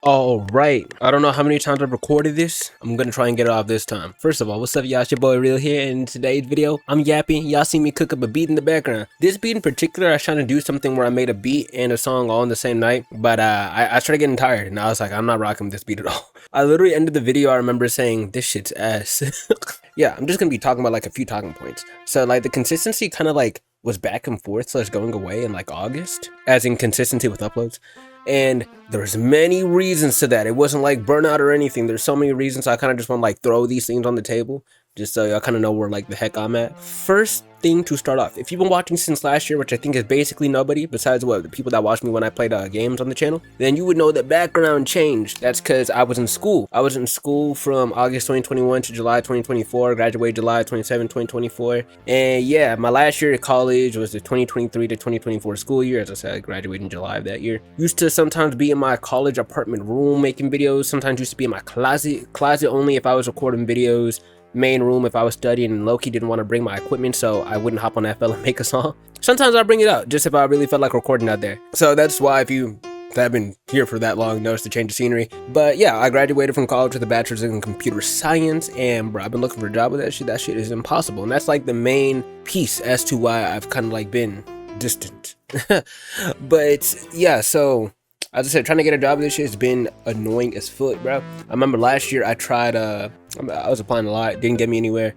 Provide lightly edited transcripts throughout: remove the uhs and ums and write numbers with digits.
All right. I don't know how many times I've recorded this. I'm gonna try and get it off this time. First of all, what's up, y'all? It's your boy Real here. In today's video, I'm yapping. Y'all see me cook up a beat in the background. This beat in particular, I was trying to do something where I made a beat and a song all in the same night, but I started getting tired, and I was like, I'm not rocking this beat at all. I literally ended the video. I remember saying, "This shit's ass." Yeah, I'm just gonna be talking about like a few talking points. So like the consistency kind of like was back and forth, so it's going away in like August, as in consistency with uploads. And there's many reasons to that. It wasn't like burnout or anything. There's so many reasons. So I kind of just want to like throw these things on the table just so y'all kind of know where like the heck I'm at. First thing to start off, if you've been watching since last year, which I think is basically nobody besides what the people that watched me when I played games on the channel, then you would know that background changed. That's because I was in school. I was in school from August 2021 to July 2024. Graduated July 27, 2024. And yeah, my last year at college was the 2023 to 2024 school year. As I said, I graduated in July of that year. Used to sometimes be in my college apartment room making videos. Sometimes used to be in my closet only if I was recording videos. Main room if I was studying, and Loki didn't want to bring my equipment, so I wouldn't hop on FL and make a song. Sometimes I bring it out just if I really felt like recording out there. So that's why if you have been here for that long, notice the change of scenery. But yeah, I graduated from college with a bachelor's in computer science, and bro, I've been looking for a job with that shit. That shit is impossible, and that's like the main piece as to why I've kind of like been distant. But yeah, so as I said, trying to get a job with this shit has been annoying as fuck, bro. I remember last year I tried, I was applying a lot, didn't get me anywhere.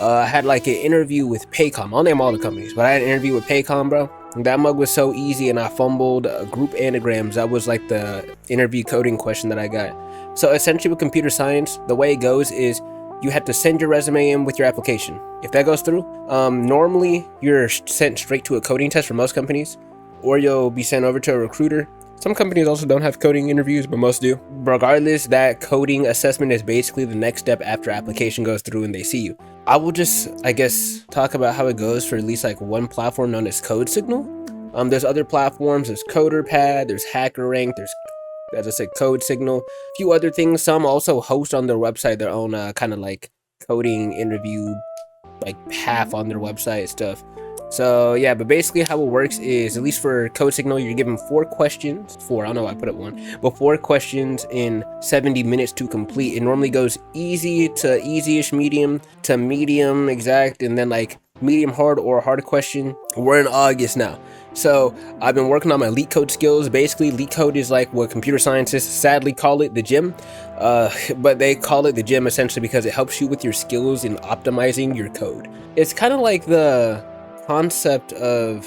I had like an interview with Paycom. I'll name all the companies, but I had an interview with Paycom, bro. That mug was so easy, and I fumbled group anagrams. That was like the interview coding question that I got. So essentially with computer science, the way it goes is you have to send your resume in with your application. If that goes through, normally you're sent straight to a coding test for most companies, or you'll be sent over to a recruiter. Some companies also don't have coding interviews, but most do. Regardless, that coding assessment is basically the next step after application goes through and they see you. I will just, I guess, talk about how it goes for at least like one platform known as Code Signal. There's other platforms, there's CoderPad, there's HackerRank, there's, as I said, Code Signal, a few other things. Some also host on their website their own kind of like coding interview, like path on their website stuff. So yeah, but basically how it works is, at least for Code Signal, you're given 4 questions. I don't know why I put up 1, but 4 questions in 70 minutes to complete. It normally goes easy to easy-ish, medium to medium exact, and then like medium hard or hard question. We're in August now. So I've been working on my leak code skills. Basically, leak code is like what computer scientists sadly call it the gym. But they call it the gym essentially because it helps you with your skills in optimizing your code. It's kind of like the concept of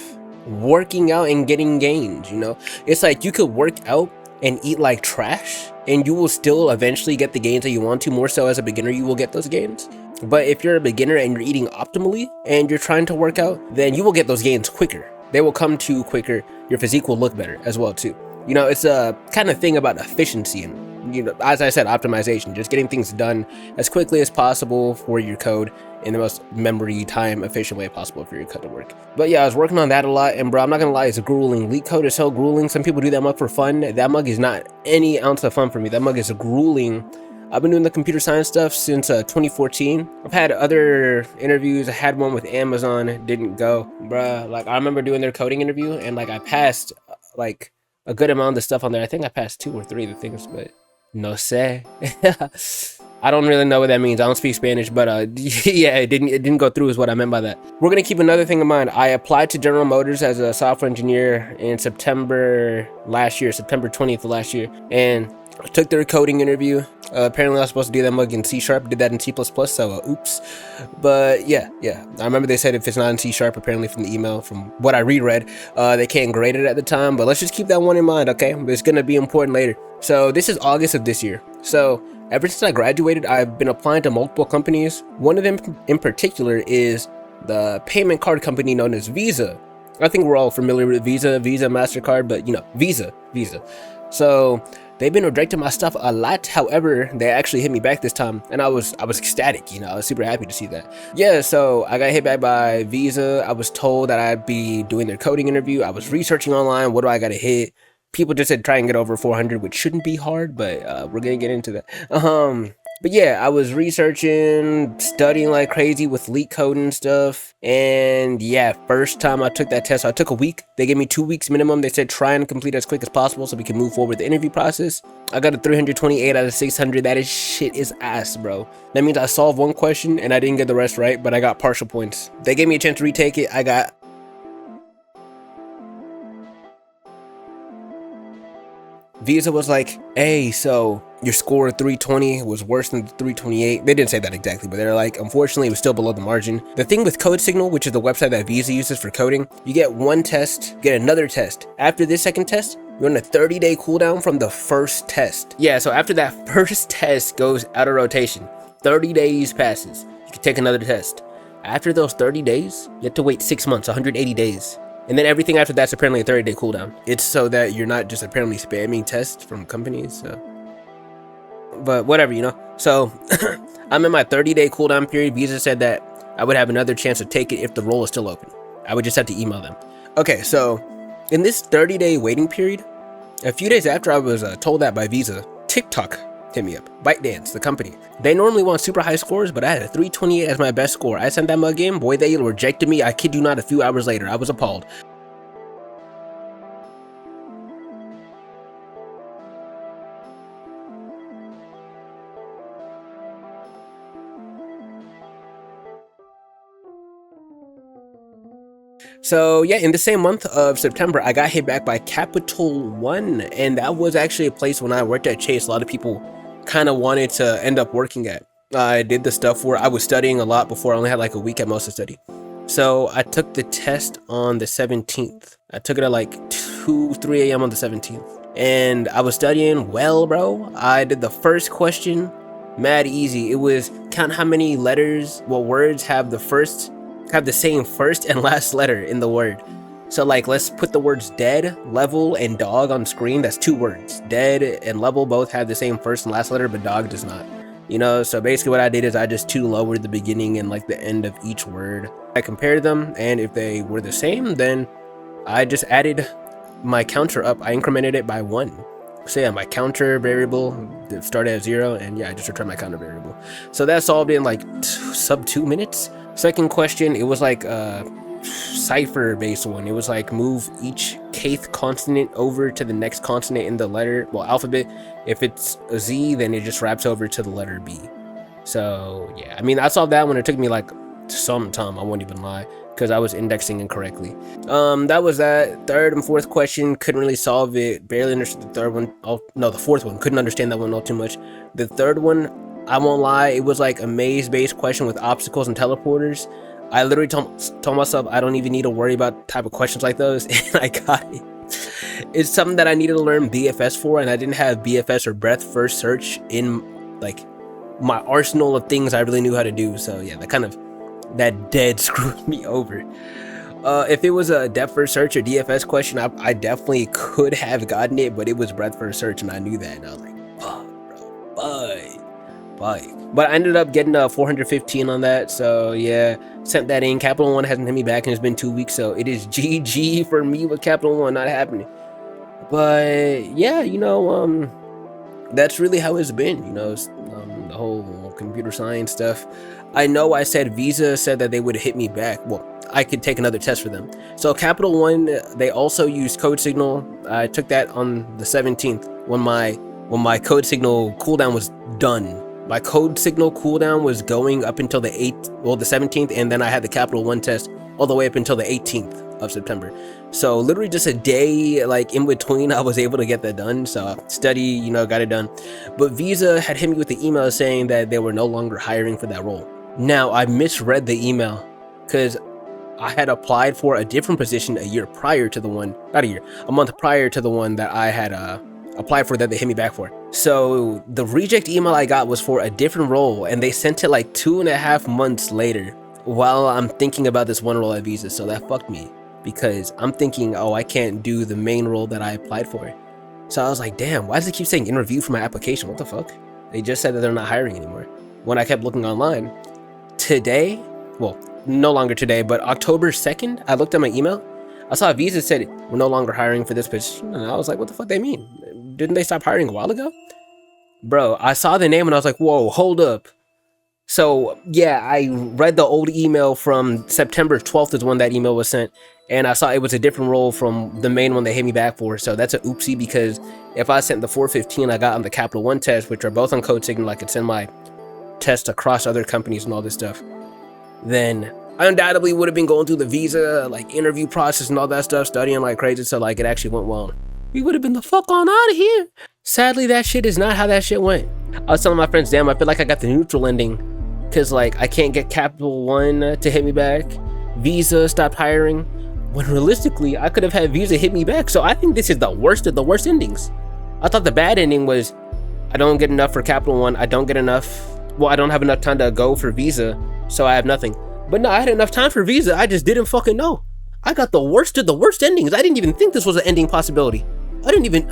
working out and getting gains, you know? It's like you could work out and eat like trash and you will still eventually get the gains that you want to. More so as a beginner, you will get those gains. But if you're a beginner and you're eating optimally and you're trying to work out, then you will get those gains quicker. They will come to you quicker. Your physique will look better as well too. You know, it's a kind of thing about efficiency and, you know, as I said, optimization, just getting things done as quickly as possible for your code in the most memory time efficient way possible for your code to work. But yeah, I was working on that a lot, and bro, I'm not gonna lie, it's grueling. Leak code is so grueling. Some people do that mug for fun. That mug is not any ounce of fun for me. That mug is grueling. I've been doing the computer science stuff since 2014. I've had other interviews. I had one with Amazon, didn't go, bruh. Like I remember doing their coding interview, and like I passed like a good amount of the stuff on there. I think I passed 2 or 3 of the things, but no sé. I don't really know what that means. I don't speak Spanish, but yeah, it didn't go through is what I meant by that. We're gonna keep another thing in mind. I applied to General Motors as a software engineer in September last year, September 20th of last year, and I took their coding interview. Apparently I was supposed to do that mug in C#, did that in C++, so oops. But yeah, I remember they said if it's not in C#, apparently from the email, from what I reread, they can't grade it at the time, but let's just keep that one in mind, okay? It's gonna be important later. So this is August of this year. So ever since I graduated, I've been applying to multiple companies. One of them in particular is the payment card company known as Visa. I think we're all familiar with Visa, MasterCard, but you know, Visa. So they've been rejecting my stuff a lot. However, they actually hit me back this time, and I was ecstatic, you know, I was super happy to see that. Yeah, so I got hit back by Visa. I was told that I'd be doing their coding interview. I was researching online, what do I gotta hit? People just said try and get over 400, which shouldn't be hard, but we're gonna get into that. But yeah, I was researching, studying like crazy with leak code and stuff. And yeah, first time I took that test, I took a week. They gave me 2 weeks minimum. They said try and complete as quick as possible so we can move forward with the interview process. I got a 328 out of 600. That is shit is ass, bro. That means I solved one question and I didn't get the rest right, but I got partial points. They gave me a chance to retake it. I got Visa was like, hey, so your score of 320 was worse than the 328. They didn't say that exactly, but they're like, unfortunately, it was still below the margin. The thing with Code Signal, which is the website that Visa uses for coding, you get one test, get another test. After this second test, you're on a 30-day cooldown from the first test. Yeah, so after that first test goes out of rotation, 30 days passes, you can take another test. After those 30 days, you have to wait 6 months, 180 days. And then everything after that's apparently a 30-day cooldown. It's so that you're not just apparently spamming tests from companies, so. But whatever, you know. So I'm in my 30-day cooldown period. Visa said that I would have another chance to take it if the role is still open. I would just have to email them. Okay, so in this 30-day waiting period, a few days after I was told that by Visa, TikTok hit me up. ByteDance, the company. They normally want super high scores, but I had a 328 as my best score. I sent that mug in, boy, they rejected me. I kid you not, a few hours later. I was appalled. So yeah, in the same month of September, I got hit back by Capital One, and that was actually a place when I worked at Chase. A lot of people kind of wanted to end up working at. I did the stuff where I was studying a lot before. I only had like a week at most to study. So I took the test on the 17th. I took it at like 3 a.m. on the 17th. And I was studying well, bro. I did the first question, mad easy. It was count how many letters, words have the same first and last letter in the word. So like, let's put the words dead, level, and dog on screen. That's 2 words. Dead and level both have the same first and last letter, but dog does not. You know, so basically what I did is I just 2 lowered the beginning and like the end of each word. I compared them, and if they were the same, then I just added my counter up. I incremented it by 1. So yeah, my counter variable started at 0, and yeah, I just returned my counter variable. So that solved in like sub 2 minutes. Second question, it was like a cipher based one. It was like move each kth consonant over to the next consonant in the alphabet. If it's a Z, then it just wraps over to the letter B. So yeah, I mean, I solved that one. It took me like some time, I won't even lie, because I was indexing incorrectly. That was that. Third and fourth question, couldn't really solve it. Barely understood the third one. Oh no, the fourth one, couldn't understand that one all too much. The third one, I won't lie, it was like a maze-based question with obstacles and teleporters. I literally told myself I don't even need to worry about type of questions like those, and I got it. It's something that I needed to learn BFS for, and I didn't have BFS or breadth first search in like my arsenal of things I really knew how to do. So yeah, that dead screwed me over. If it was a depth first search or DFS question, I definitely could have gotten it, but it was breadth first search, and I knew that, and I was like, fuck, bro, bye. But I ended up getting a 415 on that, so yeah, sent that in. Capital One hasn't hit me back, and it's been 2 weeks, so it is GG for me with Capital One not happening. But yeah, you know, that's really how it's been, you know, the whole computer science stuff. I know I said Visa said that they would hit me back. Well, I could take another test for them. So Capital One, they also used Code Signal. I took that on the 17th when my Code Signal cooldown was done. My Code Signal cooldown was going up until the 17th, and then I had the Capital One test all the way up until the 18th of September. So literally just a day like in between, I was able to get that done. So study, you know, got it done. But Visa had hit me with the email saying that they were no longer hiring for that role. Now I misread the email because I had applied for a different position a year prior to the one, not a year, a month prior to the one that I had applied for that they hit me back for. So the reject email I got was for a different role, and they sent it like 2.5 months later while I'm thinking about this one role at Visa. So that fucked me because I'm thinking, oh, I can't do the main role that I applied for. So I was like, damn, why does it keep saying in review for my application? What the fuck? They just said that they're not hiring anymore. When I kept looking online today, well, no longer today, but October 2nd, I looked at my email. I saw Visa said we're no longer hiring for this position, and I was like, what the fuck they mean? Didn't they stop hiring a while ago? Bro, I saw the name and I was like, whoa, hold up. So yeah, I read the old email from September 12th is when that email was sent, and I saw it was a different role from the main one they hit me back for. So that's a oopsie, because if I sent the 415 I got on the Capital One test, which are both on Code Signal, I could send my test across other companies and all this stuff, then I undoubtedly would have been going through the visa like interview process and all that stuff, studying like crazy, so like it actually went well. We would have been the fuck on out of here. Sadly, that shit is not how that shit went. I was telling my friends, damn, I feel like I got the neutral ending, because like I can't get Capital One to hit me back, Visa stopped hiring, when realistically I could have had Visa hit me back. So I think this is the worst of the worst endings. I thought the bad ending was I don't get enough for Capital One, I don't have enough time to go for Visa, so I have nothing. But no, I had enough time for Visa, I just didn't fucking know. I got the worst of the worst endings. I didn't even think this was an ending possibility. I didn't even,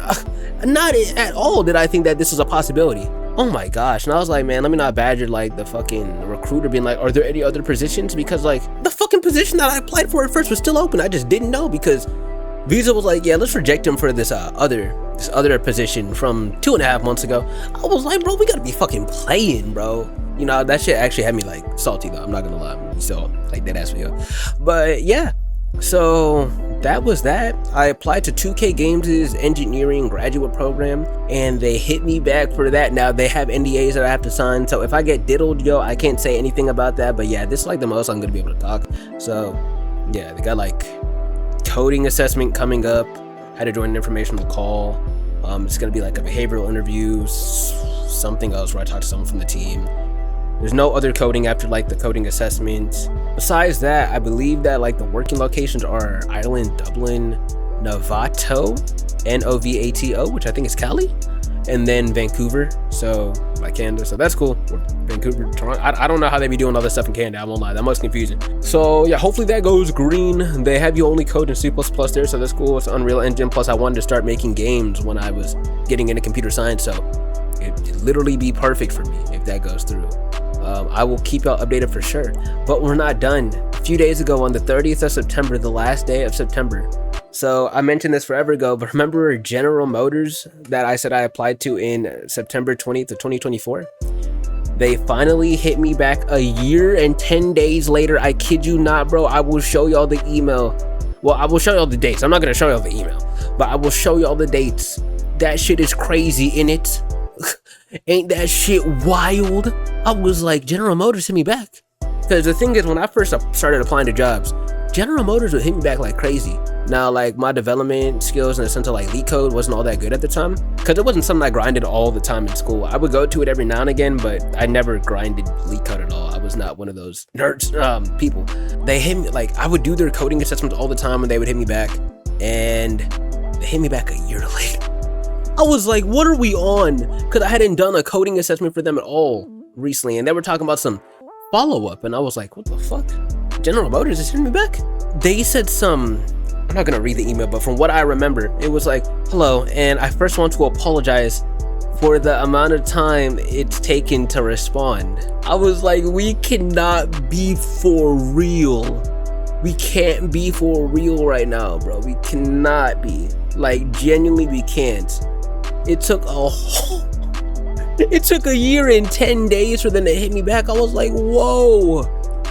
not at all did I think that this was a possibility. Oh my gosh. And I was like, man, let me not badger like the fucking recruiter being like, are there any other positions? Because like the fucking position that I applied for at first was still open. I just didn't know, because Visa was like, yeah, let's reject him for this other position from 2.5 months ago. I was like, bro, we gotta be fucking playing, bro. You know, that shit actually had me like salty though, I'm not gonna lie. So like that ass video. But yeah, so that was that. I applied to 2K Games' engineering graduate program, and they hit me back for that. Now they have NDAs that I have to sign, so if I get diddled, yo, I can't say anything about that. But yeah, this is like the most I'm gonna be able to talk. So yeah, they got like coding assessment coming up, had to join an informational call. It's gonna be like a behavioral interview, something else where I talk to someone from the team. There's no other coding after like the coding assessment. Besides that, I believe that like the working locations are Ireland, Dublin, Novato, Novato, which I think is Cali, and then Vancouver, so like Canada. So that's cool. Vancouver, Toronto. I don't know how they be doing all this stuff in Canada, I won't lie, that much confusing. So yeah, hopefully that goes green. They have you only code in C++ there, so that's cool. It's Unreal Engine, plus I wanted to start making games when I was getting into computer science, so it'd literally be perfect for me if that goes through. I will keep y'all updated for sure, but we're not done. A few days ago on the 30th of September, the last day of September. So I mentioned this forever ago, but remember General Motors that I said I applied to in September 20th of 2024? They finally hit me back a year and 10 days later. I kid you not, bro. I will show y'all the email. Well, I will show y'all the dates. I'm not gonna show y'all the email, but I will show y'all the dates. That shit is crazy, innit? Ain't that shit wild? I was like, General Motors hit me back. Because the thing is, when I first started applying to jobs, General Motors would hit me back like crazy. Now, like my development skills in the sense of like leak code wasn't all that good at the time, because it wasn't something I grinded all the time in school. I would go to it every now and again, but I never grinded leak code at all. I was not one of those nerds people. They hit me, like I would do their coding assessments all the time and they would hit me back, and they hit me back a year later. I was like, what are we on? Because I hadn't done a coding assessment for them at all recently, and they were talking about some follow-up, and I was like, what the fuck? General Motors is hitting me back? They said some, I'm not gonna read the email, but from what I remember, it was like, hello, and I first want to apologize for the amount of time it's taken to respond. I was like, we cannot be for real. We can't be for real right now, bro. We cannot be. Like, genuinely, we can't. It took a year and 10 days for them to hit me back. I was like, whoa.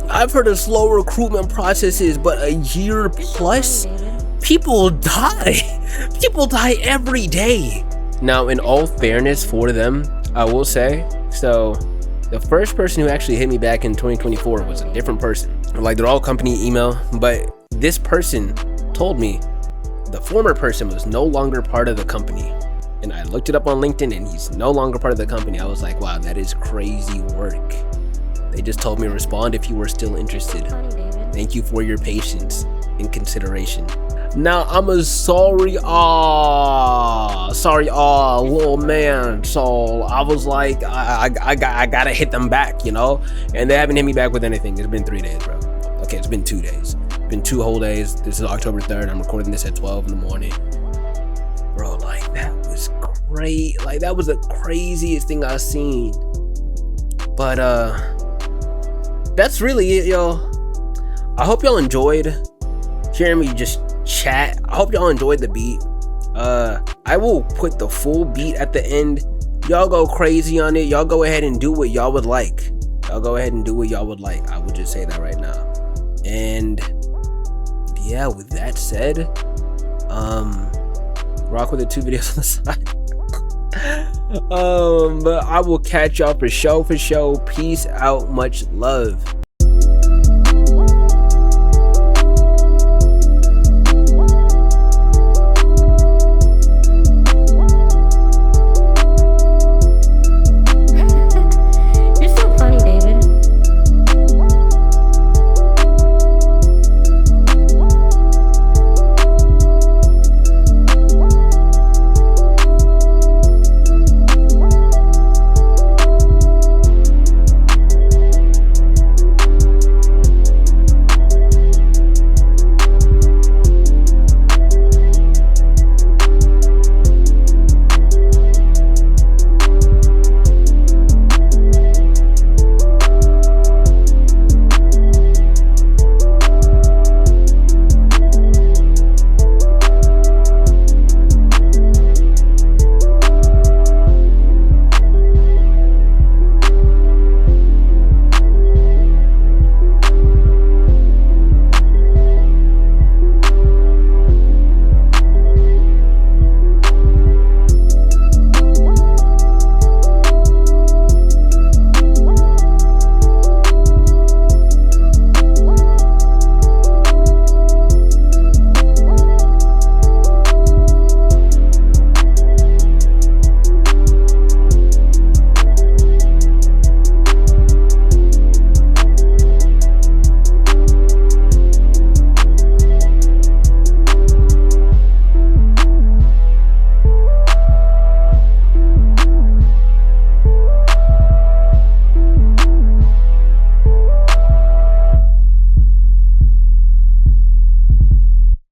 I've heard of slow recruitment processes, but a year plus? People die. People die every day. Now, in all fairness for them, I will say, so the first person who actually hit me back in 2024 was a different person. Like, they're all company email, but this person told me the former person was no longer part of the company. And I looked it up on LinkedIn and he's no longer part of the company. I was like, wow, that is crazy work. They just told me to respond if you were still interested. Thank you for your patience and consideration. Now I'm a sorry little man. So I was like, I gotta hit them back, you know? And they haven't hit me back with anything. It's been 3 days, bro. Okay, it's been 2 days. It's been 2 whole days. This is October 3rd. I'm recording this at 12 in the morning. Bro, like that was great. Like that was the craziest thing I've seen. But that's really it, y'all. I hope y'all enjoyed hearing me just chat. I hope y'all enjoyed the beat. I will put the full beat at the end. Y'all go crazy on it. Y'all go ahead and do what y'all would like. Y'all go ahead and do what y'all would like. I would just say that right now. And yeah, with that said, rock with the 2 videos on the side. But I will catch y'all for show. Peace out, much love.